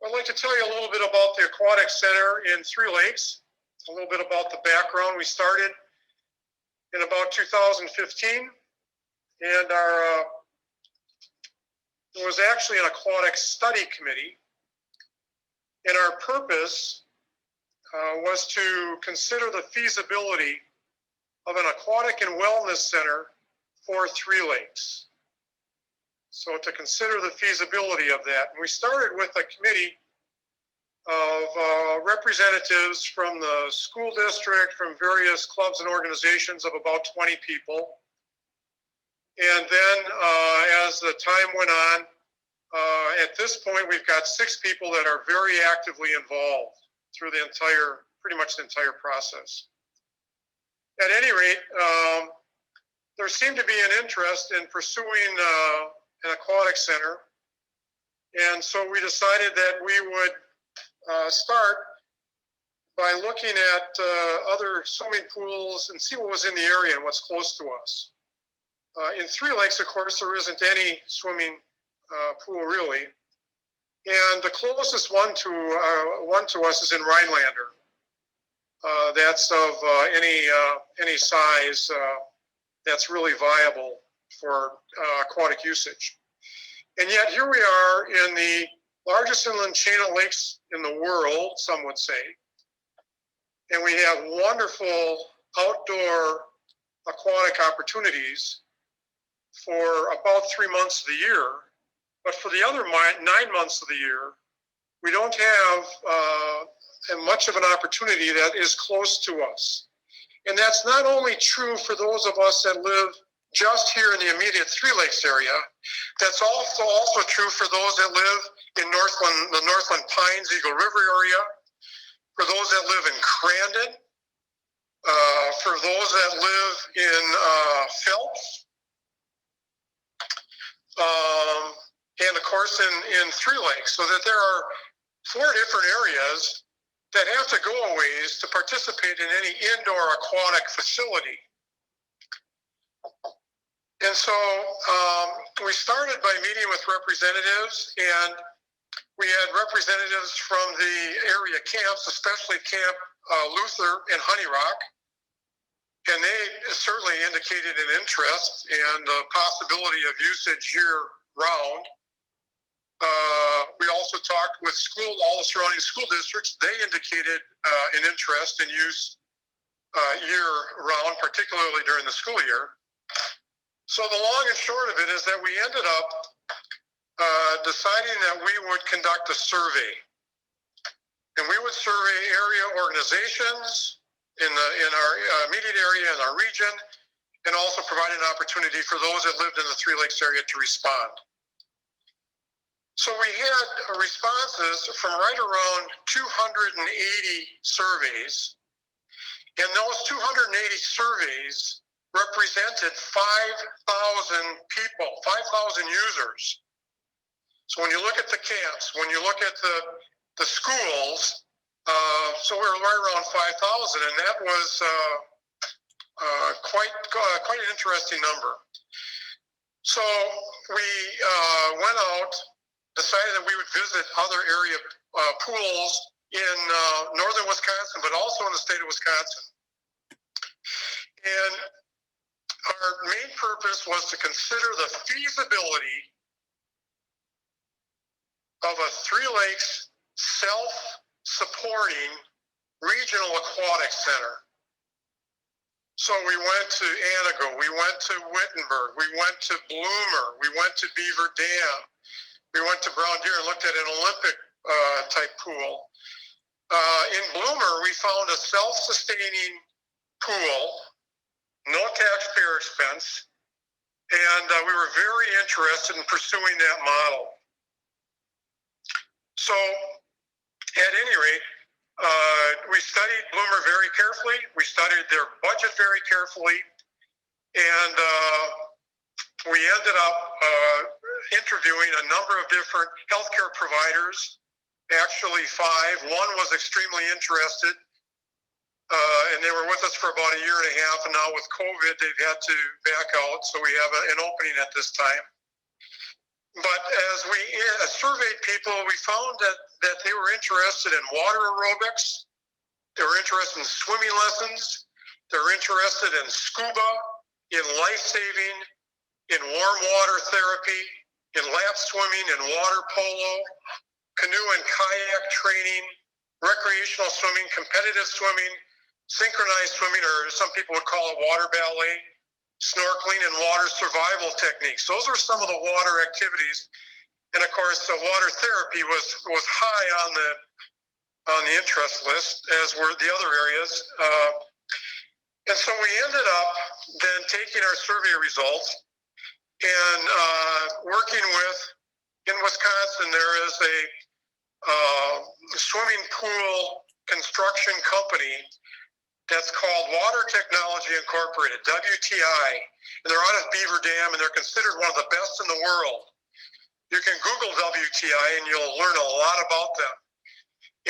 I'd like to tell you a little bit about the Aquatic Center in Three Lakes, a little bit about the background. We started in about 2015, and there was actually an aquatic study committee, and our purpose was to consider the feasibility of an aquatic and wellness center for Three Lakes. So to consider the feasibility of that. And we started with a committee of representatives from the school district, from various clubs and organizations of about 20 people. And then as the time went on, at this point, we've got 6 people that are very actively involved through the pretty much the entire process. At any rate, there seemed to be an interest in pursuing an aquatic center. And so we decided that we would start by looking at other swimming pools and see what was in the area and what's close to us. In Three Lakes, of course, there isn't any swimming pool really. And the closest one to us is in Rhinelander. That's of any size that's really viable for aquatic usage. And yet here we are in the largest inland chain of lakes in the world, some would say. And we have wonderful outdoor aquatic opportunities for about 3 months of the year. But for the other 9 months of the year, we don't have much of an opportunity that is close to us. And that's not only true for those of us that live just here in the immediate Three Lakes area, that's also true for those that live in the Northland Pines, Eagle River area, for those that live in Crandon, for those that live in Phelps, and of course in Three Lakes, so that there are 4 different areas that have to go a ways to participate in any indoor aquatic facility. And so we started by meeting with representatives, and we had representatives from the area camps, especially Camp Luther and Honey Rock, and they certainly indicated an interest and the possibility of usage year-round. We also talked with all the surrounding school districts. They indicated an interest in use year-round, particularly during the school year. So the long and short of it is that we ended up deciding that we would conduct a survey. And we would survey area organizations in our immediate area, in our region, and also provide an opportunity for those that lived in the Three Lakes area to respond. So we had responses from right around 280 surveys, and those 280 surveys represented 5,000 people, 5,000 users. So when you look at the camps, when you look at the schools, so we were right around 5,000, and that was quite an interesting number. So we went out, decided that we would visit other area pools in northern Wisconsin, but also in the state of Wisconsin. And our main purpose was to consider the feasibility of a Three Lakes self-supporting regional aquatic center. So we went to Antigo, we went to Wittenberg, we went to Bloomer, we went to Beaver Dam, we went to Brown Deer and looked at an Olympic type pool. In Bloomer, we found a self-sustaining pool, no taxpayer expense, and we were very interested in pursuing that model. So at any rate, we studied Bloomer very carefully. We studied their budget very carefully, and we ended up interviewing a number of different healthcare providers, actually 5. One was extremely interested, and they were with us for about a year and a half, and now with COVID, they've had to back out, so we have an opening at this time. But as we surveyed people, we found that they were interested in water aerobics, they were interested in swimming lessons, they were interested in scuba, in life-saving, in warm water therapy, in lap swimming, in water polo, canoe and kayak training, recreational swimming, competitive swimming, synchronized swimming, or some people would call it water ballet, snorkeling, and water survival techniques. Those are some of the water activities. And of course, the water therapy was high on the interest list, as were the other areas. And so we ended up then taking our survey results and working with, in Wisconsin, there is a swimming pool construction company that's called Water Technology Incorporated, WTI. And they're out of Beaver Dam, and they're considered one of the best in the world. You can Google WTI, and you'll learn a lot about them.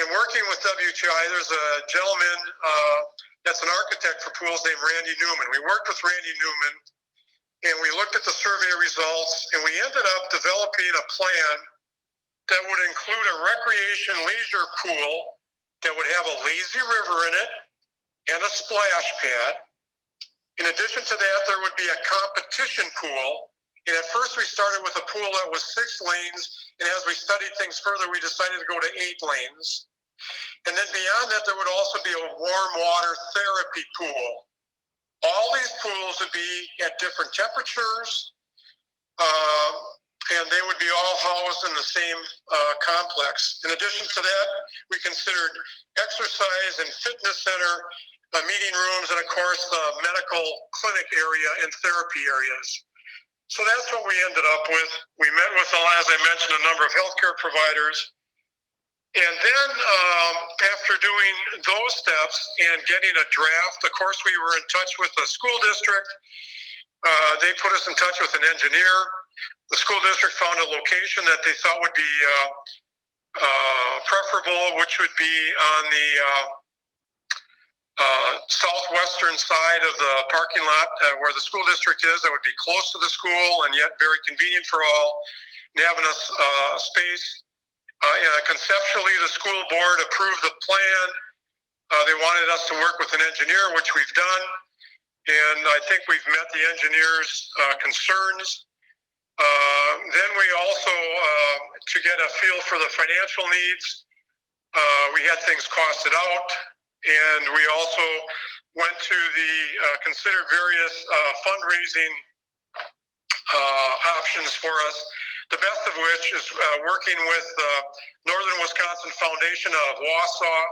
In working with WTI, there's a gentleman that's an architect for pools named Randy Newman. We worked with Randy Newman, and we looked at the survey results, and we ended up developing a plan that would include a recreation leisure pool that would have a lazy river in it and a splash pad. In addition to that, there would be a competition pool. And at first we started with a pool that was 6 lanes, and as we studied things further, we decided to go to 8 lanes. And then beyond that, there would also be a warm water therapy pool. All these pools would be at different temperatures, and they would be all housed in the same complex. In addition to that, we considered exercise and fitness center, meeting rooms, and of course the medical clinic area and therapy areas. So that's what we ended up with. We met with, as I mentioned, a number of healthcare providers. And then after doing those steps and getting a draft, of course we were in touch with the school district. They put us in touch with an engineer. The school district found a location that they thought would be preferable, which would be on the southwestern side of the parking lot where the school district is. That would be close to the school and yet very convenient for all, and having a space. Conceptually, the school board approved the plan. They wanted us to work with an engineer, which we've done, and I think we've met the engineer's concerns. Then we also, to get a feel for the financial needs, we had things costed out, and we also went to considered various fundraising options for us. The best of which is working with Northern Wisconsin Foundation out of Wausau.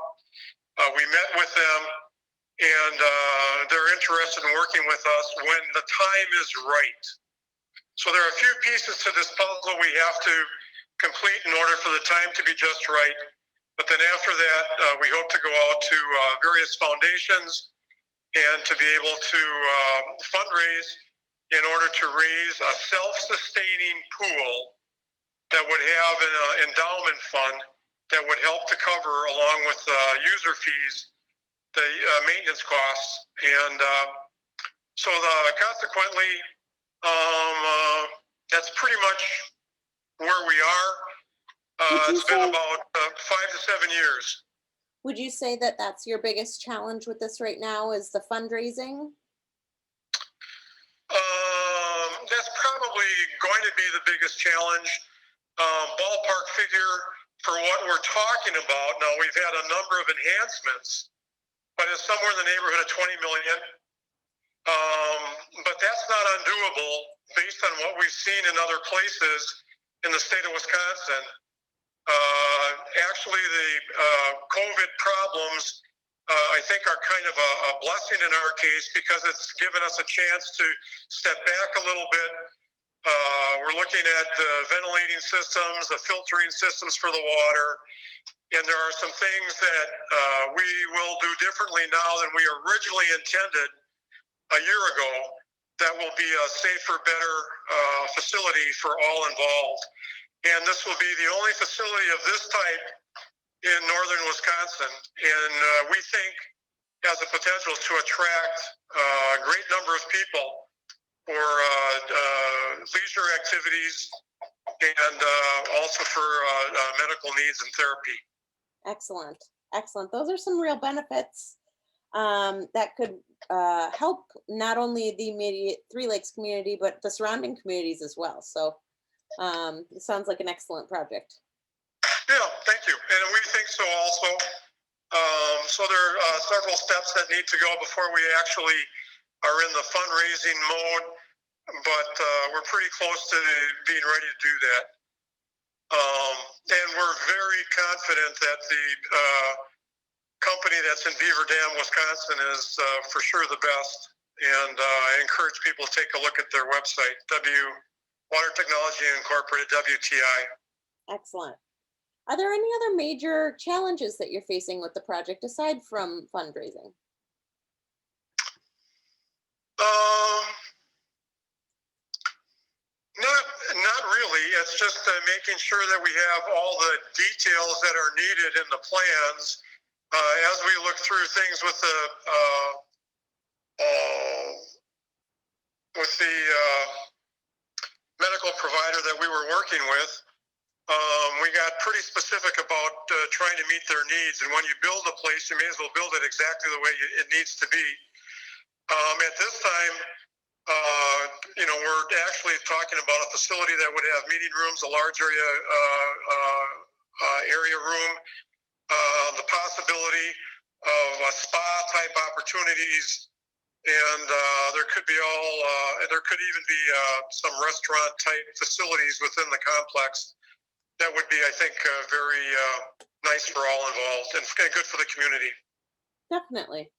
We met with them, and they're interested in working with us when the time is right. So there are a few pieces to this puzzle we have to complete in order for the time to be just right. But then after that, we hope to go out to various foundations and to be able to fundraise in order to raise a self-sustaining pool that would have an endowment fund that would help to cover, along with user fees, the maintenance costs. And so consequently, that's pretty much where we are. It's been about 5 to 7 years. Would you say that that's your biggest challenge with this right now, is the fundraising? That's probably going to be the biggest challenge. Ballpark figure for what we're talking about. Now, we've had a number of enhancements, but it's somewhere in the neighborhood of 20 million. But that's not undoable based on what we've seen in other places in the state of Wisconsin. Actually, the COVID problems, I think, are kind of a blessing in our case, because it's given us a chance to step back a little bit. We're looking at the ventilating systems, the filtering systems for the water, and there are some things that we will do differently now than we originally intended a year ago. That will be a safer, better facility for all involved. And this will be the only facility of this type in northern Wisconsin. And we think has the potential to attract a great number of people for leisure activities and also for medical needs and therapy. Excellent. Excellent. Those are some real benefits that could help not only the immediate Three Lakes community, but the surrounding communities as well. So it sounds like an excellent project. Yeah, thank you. And we think so also. So there are several steps that need to go before we actually are in the fundraising mode, but we're pretty close to being ready to do that. And we're very confident that the company that's in Beaver Dam, Wisconsin is for sure the best. And I encourage people to take a look at their website, Water Technology Incorporated, WTI. Excellent. Are there any other major challenges that you're facing with the project aside from fundraising? Not really. It's just making sure that we have all the details that are needed in the plans as we look through things with the medical provider that we were working with. We got pretty specific about trying to meet their needs. And when you build a place, you may as well build it exactly the way it needs to be. At this time, we're actually talking about a facility that would have meeting rooms, a large area room, the possibility of spa type opportunities, and there could even be some restaurant type facilities within the complex. That would be, I think, very nice for all involved and good for the community. Definitely.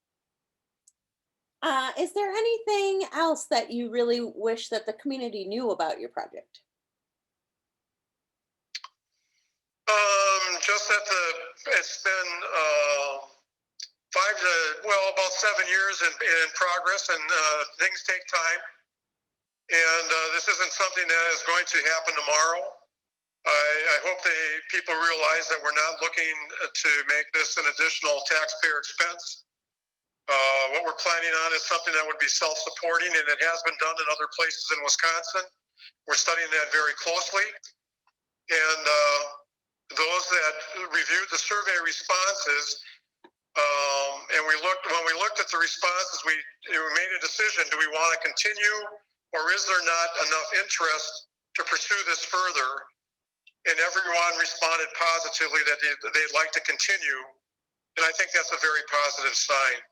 Is there anything else that you really wish that the community knew about your project? Just that it's been about 7 years in progress, and things take time. And this isn't something that is going to happen tomorrow. I hope people realize that we're not looking to make this an additional taxpayer expense. What we're planning on is something that would be self-supporting, and it has been done in other places in Wisconsin. We're studying that very closely. And those that reviewed the survey responses, and when we looked at the responses, we made a decision: do we want to continue, or is there not enough interest to pursue this further? And everyone responded positively that they'd like to continue. And I think that's a very positive sign.